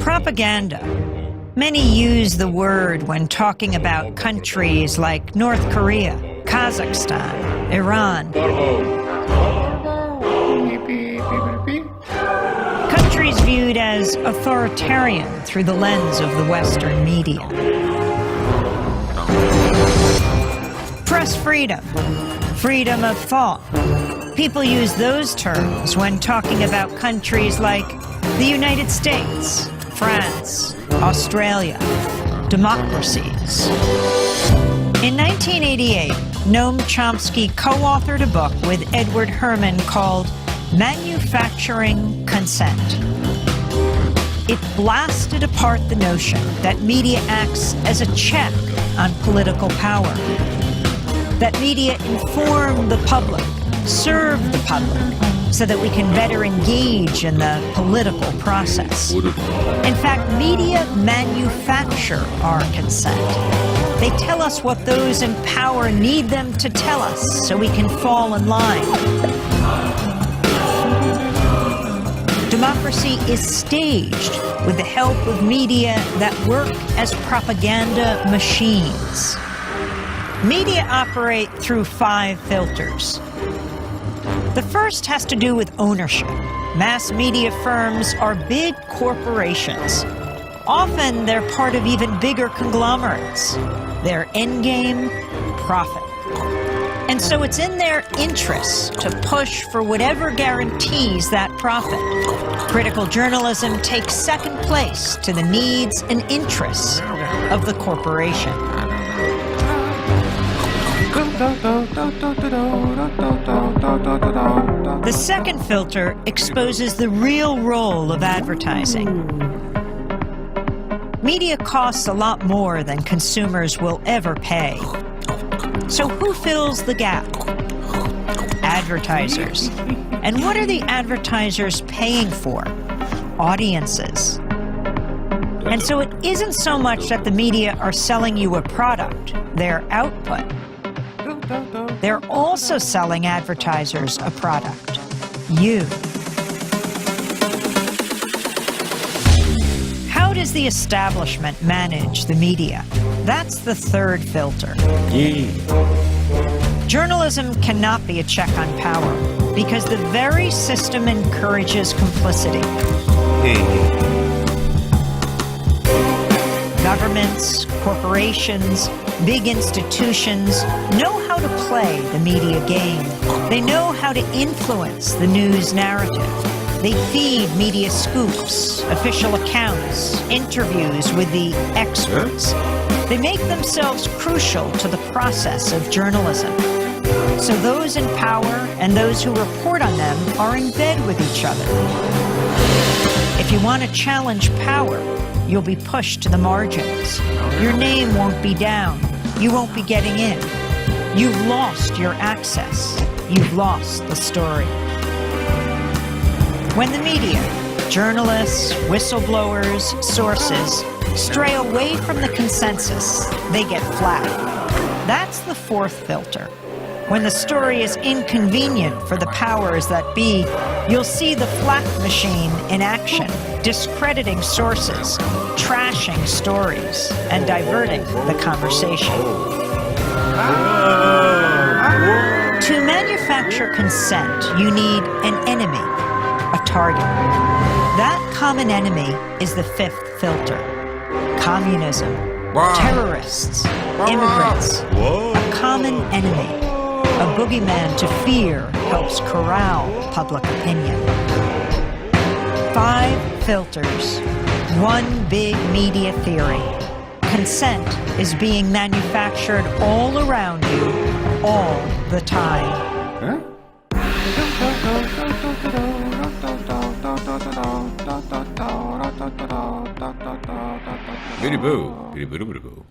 Propaganda. Many use the word when talking about countries like North Korea, Kazakhstan, Iran. Countries viewed as authoritarian through the lens of the Western media. Press freedom, freedom of thought. People use those terms when talking about countries like the United States, France, Australia, democracies. In 1988, Noam Chomsky co-authored a book with Edward Herman called Manufacturing Consent. It blasted apart the notion that media acts as a check on political power, that media inform the public, serve the public, so that we can better engage in the political process. In fact, media manufacture our consent. They tell us what those in power need them to tell us so we can fall in line. Democracy is staged with the help of media that work as propaganda machines. Media operate through 5 filters. The first has to do with ownership. Mass media firms are big corporations. Often they're part of even bigger conglomerates. Their endgame, profit. And so it's in their interests to push for whatever guarantees that profit. Critical journalism takes second place to the needs and interests of the corporation. The second filter exposes the real role of advertising. Media costs a lot more than consumers will ever pay. So who fills the gap? Advertisers. And what are the advertisers paying for? Audiences. And so it isn't so much that the media are selling you a product, their output. They're also selling advertisers a product, you. How does the establishment manage the media? That's the third filter. Journalism cannot be a check on power because the very system encourages complicity. Governments, corporations, big institutions know how to play the media game. They know how to influence the news narrative. They feed media scoops, official accounts, interviews with the experts. They make themselves crucial to the process of journalism. So those in power and those who report on them are in bed with each other. If you want to challenge power, you'll be pushed to the margins. Your name won't be down. You won't be getting in. You've lost your access. You've lost the story. When the media, journalists, whistleblowers, sources, stray away from the consensus, they get flagged. That's the fourth filter. When the story is inconvenient for the powers that be, you'll see the flak machine in action, discrediting sources, trashing stories, and diverting the conversation. To manufacture consent, you need an enemy, a target. That common enemy is the fifth filter. Communism, terrorists, immigrants, a common enemy. A boogeyman to fear helps corral public opinion. 5 filters, one big media theory. Consent is being manufactured all around you, all the time. Boo, boo, boo, boo, boo.